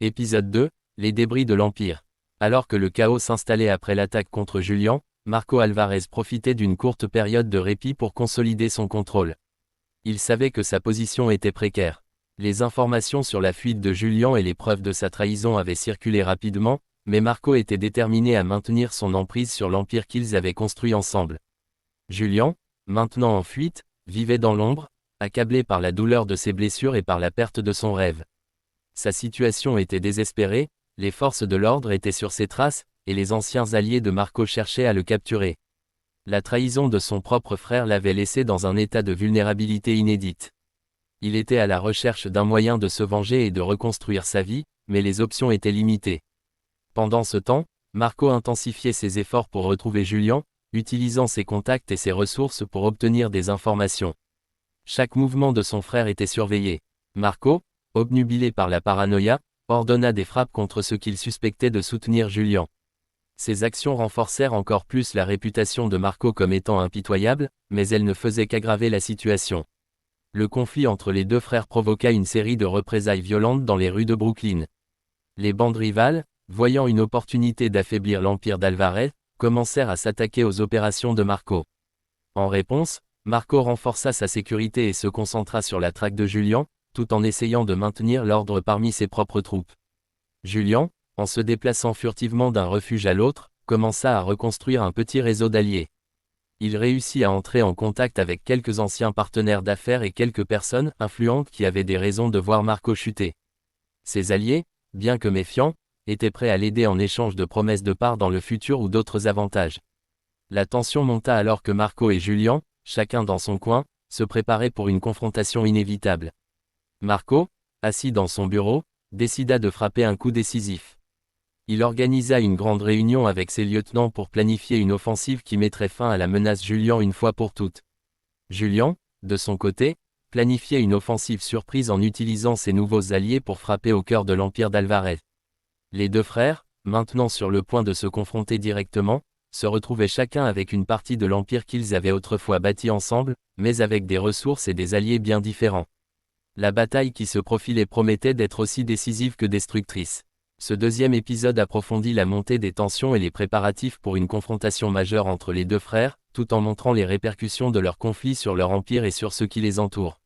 Épisode 2, les débris de l'Empire. Alors que le chaos s'installait après l'attaque contre Julian, Marco Alvarez profitait d'une courte période de répit pour consolider son contrôle. Il savait que sa position était précaire. Les informations sur la fuite de Julian et les preuves de sa trahison avaient circulé rapidement, mais Marco était déterminé à maintenir son emprise sur l'Empire qu'ils avaient construit ensemble. Julian, maintenant en fuite, vivait dans l'ombre, accablé par la douleur de ses blessures et par la perte de son rêve. Sa situation était désespérée, les forces de l'ordre étaient sur ses traces, et les anciens alliés de Marco cherchaient à le capturer. La trahison de son propre frère l'avait laissé dans un état de vulnérabilité inédite. Il était à la recherche d'un moyen de se venger et de reconstruire sa vie, mais les options étaient limitées. Pendant ce temps, Marco intensifiait ses efforts pour retrouver Julian, utilisant ses contacts et ses ressources pour obtenir des informations. Chaque mouvement de son frère était surveillé. Marco, obnubilé par la paranoïa, ordonna des frappes contre ceux qu'il suspectait de soutenir Julian. Ces actions renforcèrent encore plus la réputation de Marco comme étant impitoyable, mais elles ne faisaient qu'aggraver la situation. Le conflit entre les deux frères provoqua une série de représailles violentes dans les rues de Brooklyn. Les bandes rivales, voyant une opportunité d'affaiblir l'empire d'Alvarez, commencèrent à s'attaquer aux opérations de Marco. En réponse, Marco renforça sa sécurité et se concentra sur la traque de Julian, tout en essayant de maintenir l'ordre parmi ses propres troupes. Julian, en se déplaçant furtivement d'un refuge à l'autre, commença à reconstruire un petit réseau d'alliés. Il réussit à entrer en contact avec quelques anciens partenaires d'affaires et quelques personnes influentes qui avaient des raisons de voir Marco chuter. Ses alliés, bien que méfiants, étaient prêts à l'aider en échange de promesses de part dans le futur ou d'autres avantages. La tension monta alors que Marco et Julian, chacun dans son coin, se préparaient pour une confrontation inévitable. Marco, assis dans son bureau, décida de frapper un coup décisif. Il organisa une grande réunion avec ses lieutenants pour planifier une offensive qui mettrait fin à la menace Julian une fois pour toutes. Julian, de son côté, planifiait une offensive surprise en utilisant ses nouveaux alliés pour frapper au cœur de l'empire d'Alvarez. Les deux frères, maintenant sur le point de se confronter directement, se retrouvaient chacun avec une partie de l'empire qu'ils avaient autrefois bâti ensemble, mais avec des ressources et des alliés bien différents. La bataille qui se profilait promettait d'être aussi décisive que destructrice. Ce deuxième épisode approfondit la montée des tensions et les préparatifs pour une confrontation majeure entre les deux frères, tout en montrant les répercussions de leur conflit sur leur empire et sur ceux qui les entourent.